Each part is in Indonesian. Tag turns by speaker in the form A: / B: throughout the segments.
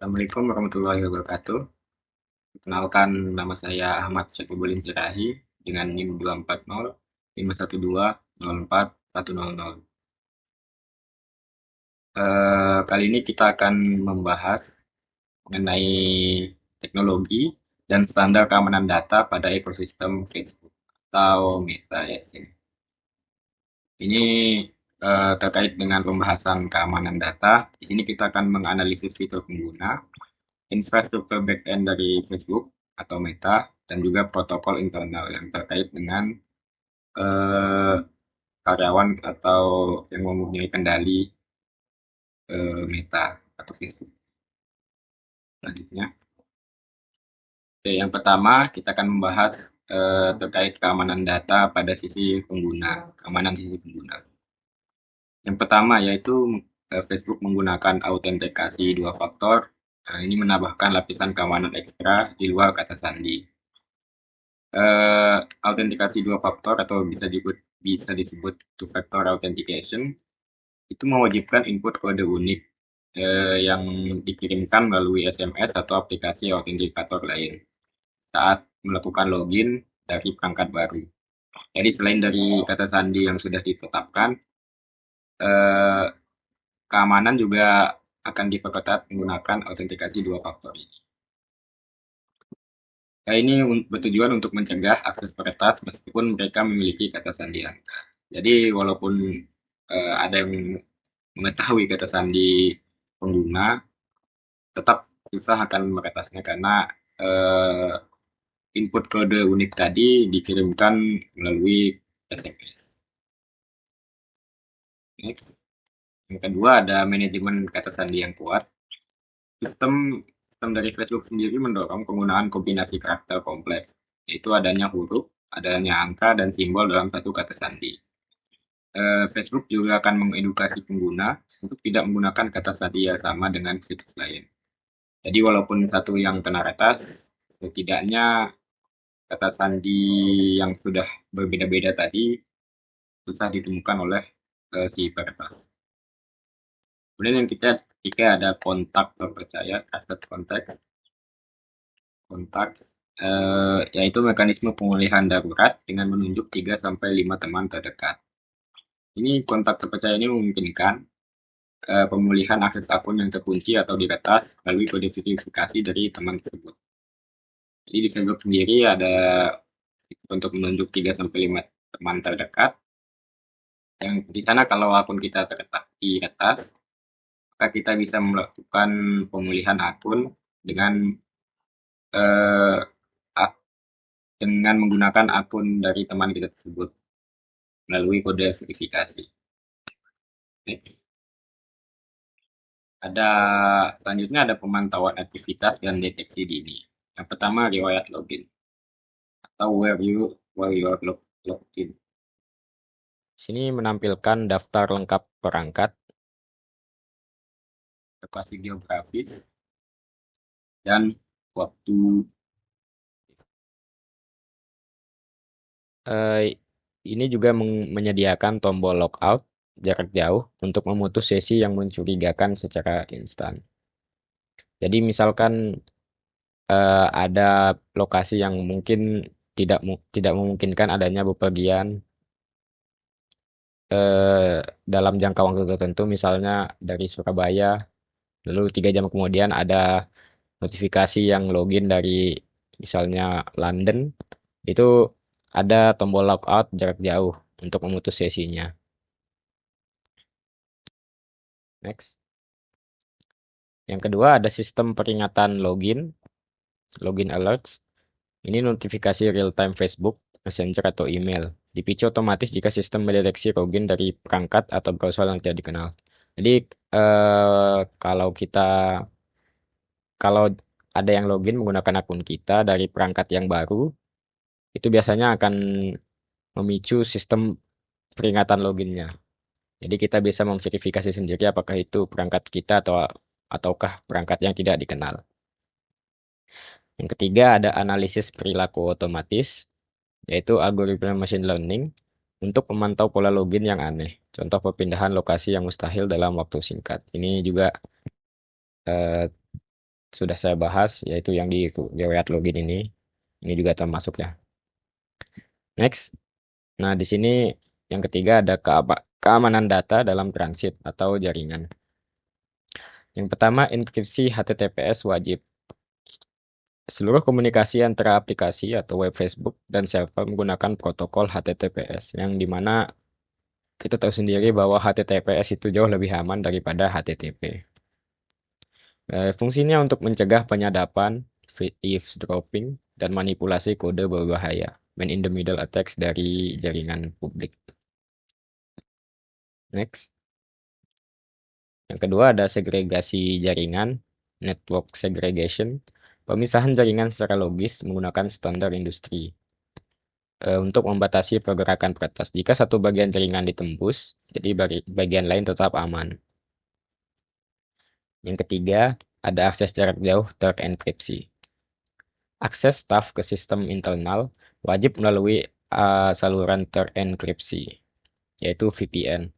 A: Assalamualaikum warahmatullahi wabarakatuh. Perkenalkan, nama saya Ahmad Syakibulin Sirahi dengan NIM 240 512 04 100. Kali ini kita akan membahas mengenai teknologi dan standar keamanan data pada ekosistem Facebook atau Meta ya. Ini terkait dengan pembahasan keamanan data. Di sini kita akan menganalisis fitur pengguna, infrastruktur backend dari Facebook atau Meta, dan juga protokol internal yang terkait dengan eh, karyawan atau yang mempunyai kendali Meta atau Facebook. Selanjutnya, oke, yang pertama kita akan membahas terkait keamanan data pada sisi pengguna, keamanan sisi pengguna. Yang pertama yaitu Facebook menggunakan autentikasi dua faktor. Nah, ini menambahkan lapisan keamanan ekstra di luar kata sandi. Autentikasi dua faktor atau bisa disebut two factor authentication itu mewajibkan input kode unik yang dikirimkan melalui SMS atau aplikasi autentikator lain saat melakukan login dari perangkat baru. Jadi selain dari kata sandi yang sudah ditetapkan, eh, keamanan juga akan diperketat menggunakan autentikasi dua faktor ini. Nah, ini bertujuan untuk mencegah akses peretas meskipun mereka memiliki kata sandi angka. Jadi walaupun ada yang mengetahui kata sandi pengguna, tetap kita akan meretasnya karena eh, input kode unik tadi dikirimkan melalui SMS. Yang kedua ada manajemen kata sandi yang kuat. Sistem sistem dari Facebook sendiri mendorong penggunaan kombinasi karakter kompleks, yaitu adanya huruf, adanya angka, dan simbol dalam satu kata sandi. Facebook juga akan mengedukasi pengguna untuk tidak menggunakan kata sandi yang sama dengan situs lain. Jadi walaupun satu yang kena retas, setidaknya kata sandi yang sudah berbeda-beda tadi susah ditemukan oleh si peretas. Kemudian yang ketiga ada kontak terpercaya, trusted contact. Kontak yaitu mekanisme pemulihan darurat dengan menunjuk 3 sampai 5 teman terdekat. Ini kontak terpercaya ini memungkinkan pemulihan akses akun yang terkunci atau diretas melalui kode verifikasi dari teman tersebut. Jadi di Facebook sendiri ada untuk menunjuk 3 sampai 5 teman terdekat yang di sana kalau akun kita diretas, maka kita bisa melakukan pemulihan akun dengan eh, dengan menggunakan akun dari teman kita tersebut melalui kode verifikasi. Ada selanjutnya ada pemantauan aktivitas dan deteksi dini. Yang pertama riwayat login atau where you are logged in.
B: Sini menampilkan daftar lengkap perangkat.
A: Lokasi geografis dan waktu.
B: Ini juga menyediakan tombol logout jarak jauh untuk memutus sesi yang mencurigakan secara instan. Jadi misalkan ada lokasi yang mungkin tidak memungkinkan adanya bepergian dalam jangka waktu tertentu, misalnya dari Surabaya, lalu 3 jam kemudian ada notifikasi yang login dari misalnya London, itu ada tombol logout jarak jauh untuk memutus sesinya. Next. Yang kedua ada sistem peringatan login alerts. Ini notifikasi real-time Facebook, Messenger atau email. Dipicu otomatis jika sistem mendeteksi login dari perangkat atau browser yang tidak dikenal. Jadi kalau ada yang login menggunakan akun kita dari perangkat yang baru, itu biasanya akan memicu sistem peringatan loginnya. Jadi kita bisa memverifikasi sendiri apakah itu perangkat kita ataukah perangkat yang tidak dikenal. Yang ketiga ada analisis perilaku otomatis, yaitu algoritma machine learning untuk memantau pola login yang aneh. Contoh perpindahan lokasi yang mustahil dalam waktu singkat. Ini juga sudah saya bahas, yaitu yang di riwayat login ini. Ini juga termasuk ya. Next. Nah, di sini yang ketiga ada keamanan data dalam transit atau jaringan. Yang pertama, enkripsi HTTPS wajib. Seluruh komunikasi antara aplikasi atau web Facebook dan server menggunakan protokol HTTPS, yang dimana kita tahu sendiri bahwa HTTPS itu jauh lebih aman daripada HTTP. Fungsinya untuk mencegah penyadapan, eavesdropping, dan manipulasi kode berbahaya, man in the middle attacks dari jaringan publik. Next. Yang kedua ada segregasi jaringan, network segregation, pemisahan jaringan secara logis menggunakan standar industri untuk membatasi pergerakan peretas. Jika satu bagian jaringan ditembus, jadi bagian lain tetap aman. Yang ketiga, ada akses jarak jauh terenkripsi. Akses staf ke sistem internal wajib melalui saluran terenkripsi, yaitu VPN.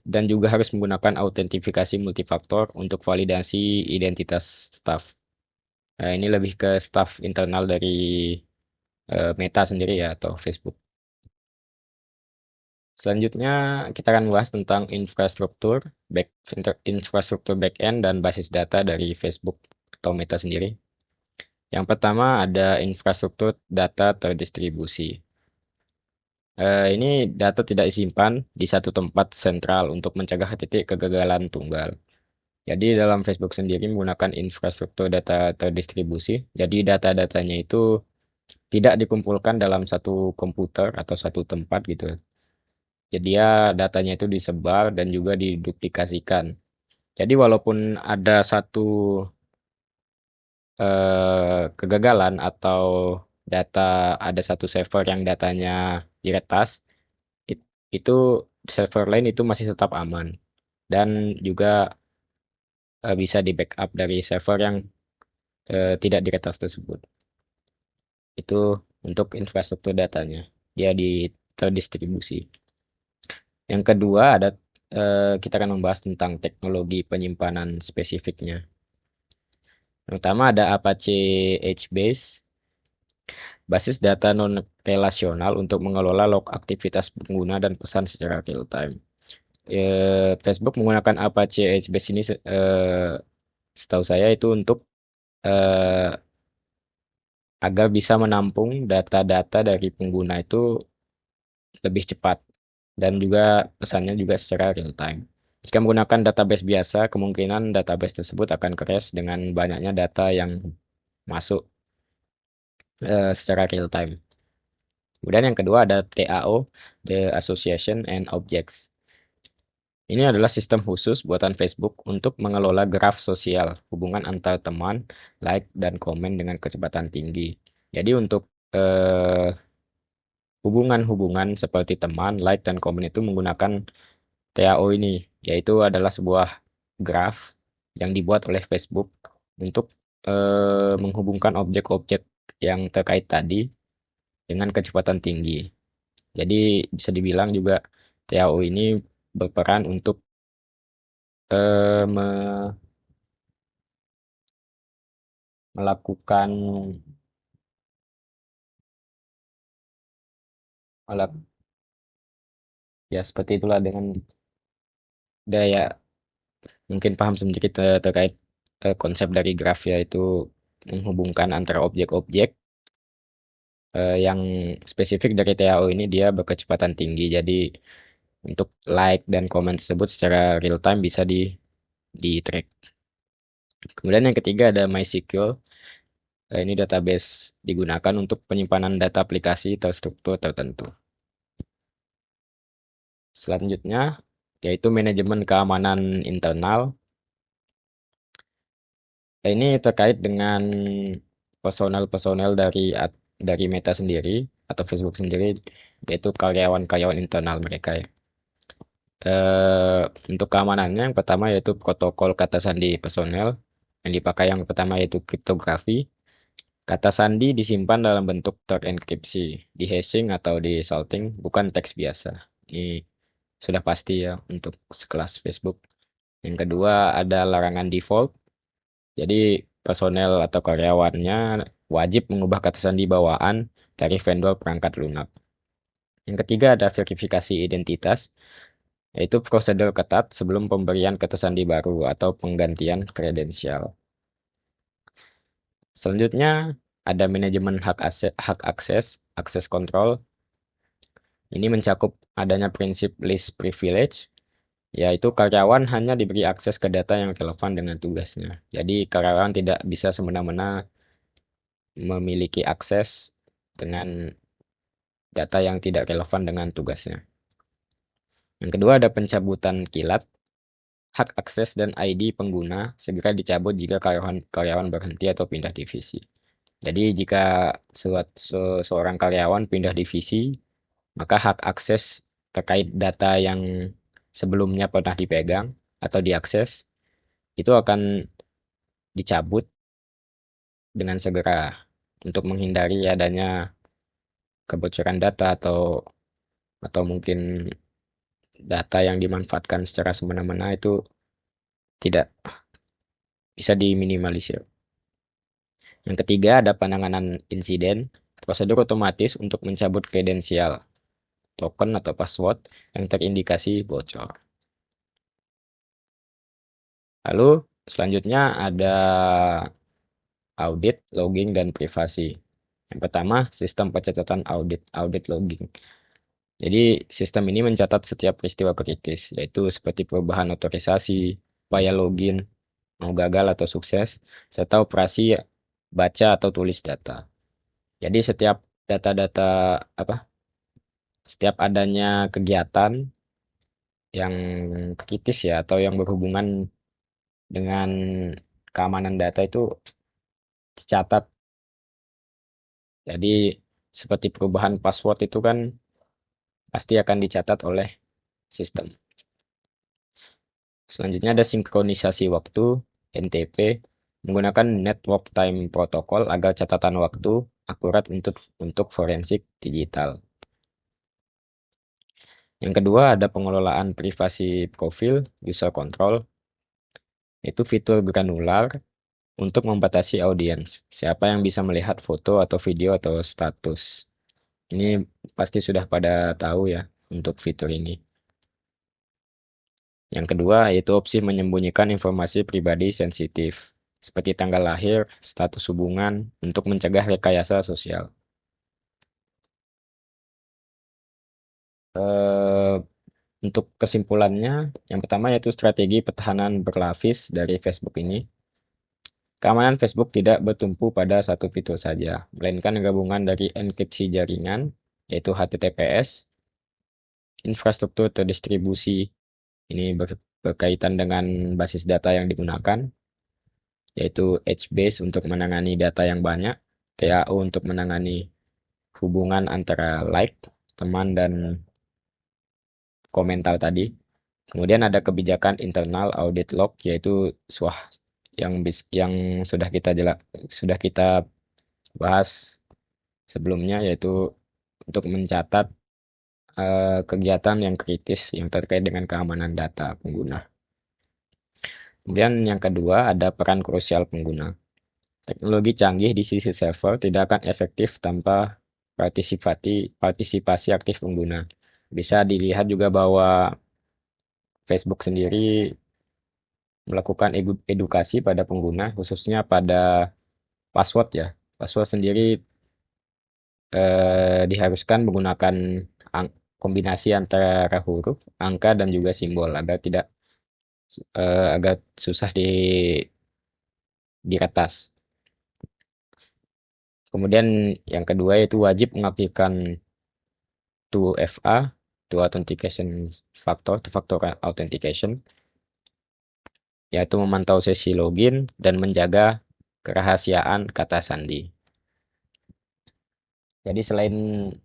B: Dan juga harus menggunakan autentifikasi multifaktor untuk validasi identitas staf. Ini lebih ke staf internal dari Meta sendiri ya, atau Facebook. Selanjutnya kita akan membahas tentang infrastruktur backend dan basis data dari Facebook atau Meta sendiri. Yang pertama ada infrastruktur data terdistribusi. Ini data tidak disimpan di satu tempat sentral untuk mencegah titik kegagalan tunggal. Jadi dalam Facebook sendiri menggunakan infrastruktur data terdistribusi. Jadi data-datanya itu tidak dikumpulkan dalam satu komputer atau satu tempat gitu. Jadi ya datanya itu disebar dan juga diduplikasikan. Jadi walaupun ada satu kegagalan atau ada satu server yang datanya diretas, itu server lain itu masih tetap aman dan juga bisa di backup dari server yang tidak diretas tersebut. Itu untuk infrastruktur datanya, dia terdistribusi. Yang kedua ada kita akan membahas tentang teknologi penyimpanan spesifiknya. Yang pertama ada Apache HBase, basis data non-relasional untuk mengelola log aktivitas pengguna dan pesan secara real time. Facebook menggunakan Apache HBase ini setahu saya itu untuk agar bisa menampung data-data dari pengguna itu lebih cepat dan juga pesannya juga secara real time. Jika menggunakan database biasa, kemungkinan database tersebut akan crash dengan banyaknya data yang masuk secara real time. Kemudian yang kedua ada TAO, The Association and Objects. Ini adalah sistem khusus buatan Facebook untuk mengelola graf sosial, hubungan antar teman, like, dan komen dengan kecepatan tinggi. Jadi untuk hubungan-hubungan seperti teman, like, dan komen itu menggunakan TAO ini, yaitu adalah sebuah graf yang dibuat oleh Facebook untuk menghubungkan objek-objek yang terkait tadi dengan kecepatan tinggi. Jadi bisa dibilang juga TAO ini berperan untuk melakukan ya seperti itulah dengan daya mungkin paham sendiri terkait konsep dari graf, yaitu menghubungkan antara objek-objek yang spesifik dari TAO ini dia berkecepatan tinggi. Jadi untuk like dan komen tersebut secara real time bisa di track. Kemudian yang ketiga ada MySQL. Ini database digunakan untuk penyimpanan data aplikasi terstruktur tertentu. Selanjutnya yaitu manajemen keamanan internal. Ini terkait dengan personel-personel dari Meta sendiri atau Facebook sendiri, yaitu karyawan-karyawan internal mereka ya. Untuk keamanannya yang pertama yaitu protokol kata sandi personel. Yang dipakai yang pertama yaitu kriptografi. Kata sandi disimpan dalam bentuk terenkripsi, di hashing atau di salting, bukan teks biasa. Ini sudah pasti ya untuk sekelas Facebook. Yang kedua ada larangan default. Jadi personel atau karyawannya wajib mengubah kata sandi bawaan dari vendor perangkat lunak. Yang ketiga ada verifikasi identitas, yaitu prosedur ketat sebelum pemberian kata sandi baru atau penggantian kredensial. Selanjutnya ada manajemen hak akses, akses kontrol. Ini mencakup adanya prinsip least privilege, yaitu karyawan hanya diberi akses ke data yang relevan dengan tugasnya. Jadi karyawan tidak bisa semena-mena memiliki akses dengan data yang tidak relevan dengan tugasnya. Yang kedua ada pencabutan kilat. Hak akses dan ID pengguna segera dicabut jika karyawan berhenti atau pindah divisi. Jadi jika seorang karyawan pindah divisi, maka hak akses terkait data yang sebelumnya pernah dipegang atau diakses itu akan dicabut dengan segera untuk menghindari adanya kebocoran data atau mungkin data yang dimanfaatkan secara semena-mena itu tidak bisa diminimalisir. Yang ketiga ada penanganan insiden, prosedur otomatis untuk mencabut kredensial, token atau password yang terindikasi bocor. Lalu selanjutnya ada audit, logging, dan privasi. Yang pertama, sistem pencatatan audit logging. Jadi sistem ini mencatat setiap peristiwa kritis, yaitu seperti perubahan otorisasi, upaya login, mau gagal atau sukses, serta operasi baca atau tulis data. Jadi data-data apa? Setiap adanya kegiatan yang kritis ya atau yang berhubungan dengan keamanan data itu dicatat. Jadi seperti perubahan password itu kan pasti akan dicatat oleh sistem. Selanjutnya ada sinkronisasi waktu (NTP) menggunakan Network Time Protocol agar catatan waktu akurat untuk forensik digital. Yang kedua ada pengelolaan privasi profil user control, yaitu fitur granular untuk membatasi audiens, siapa yang bisa melihat foto atau video atau status. Ini pasti sudah pada tahu ya untuk fitur ini. Yang kedua yaitu opsi menyembunyikan informasi pribadi sensitif, seperti tanggal lahir, status hubungan, untuk mencegah rekayasa sosial. Eh, untuk kesimpulannya, yang pertama yaitu strategi pertahanan berlapis dari Facebook ini. Keamanan Facebook tidak bertumpu pada satu fitur saja, melainkan gabungan dari enkripsi jaringan, yaitu HTTPS, infrastruktur terdistribusi, ini berkaitan dengan basis data yang digunakan, yaitu HBase untuk menangani data yang banyak, TAO untuk menangani hubungan antara like, teman, dan komentar tadi. Kemudian ada kebijakan internal audit log, yaitu SWAH yang sudah kita bahas sebelumnya, yaitu untuk mencatat kegiatan yang kritis yang terkait dengan keamanan data pengguna. Kemudian yang kedua ada peran krusial pengguna. Teknologi canggih di sisi server tidak akan efektif tanpa partisipasi aktif pengguna. Bisa dilihat juga bahwa Facebook sendiri melakukan edukasi pada pengguna, khususnya pada password ya. Password sendiri diharuskan menggunakan kombinasi antara huruf, angka, dan juga simbol agar tidak agak susah diretas. Kemudian yang kedua yaitu wajib mengaktifkan 2FA, Two Authentication Factor, Two Factor Authentication, yaitu memantau sesi login dan menjaga kerahasiaan kata sandi. Jadi selain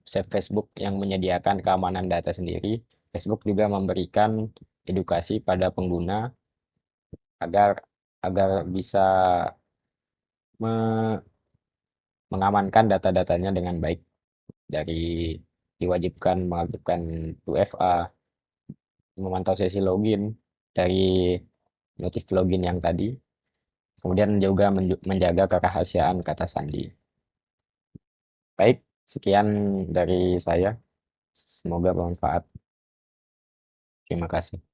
B: Facebook yang menyediakan keamanan data sendiri, Facebook juga memberikan edukasi pada pengguna agar agar bisa mengamankan data-datanya dengan baik, dari diwajibkan mengaktifkan 2FA, memantau sesi login dari notif login yang tadi, Kemudian juga menjaga kerahasiaan kata sandi. Baik, sekian dari saya. Semoga bermanfaat. Terima kasih.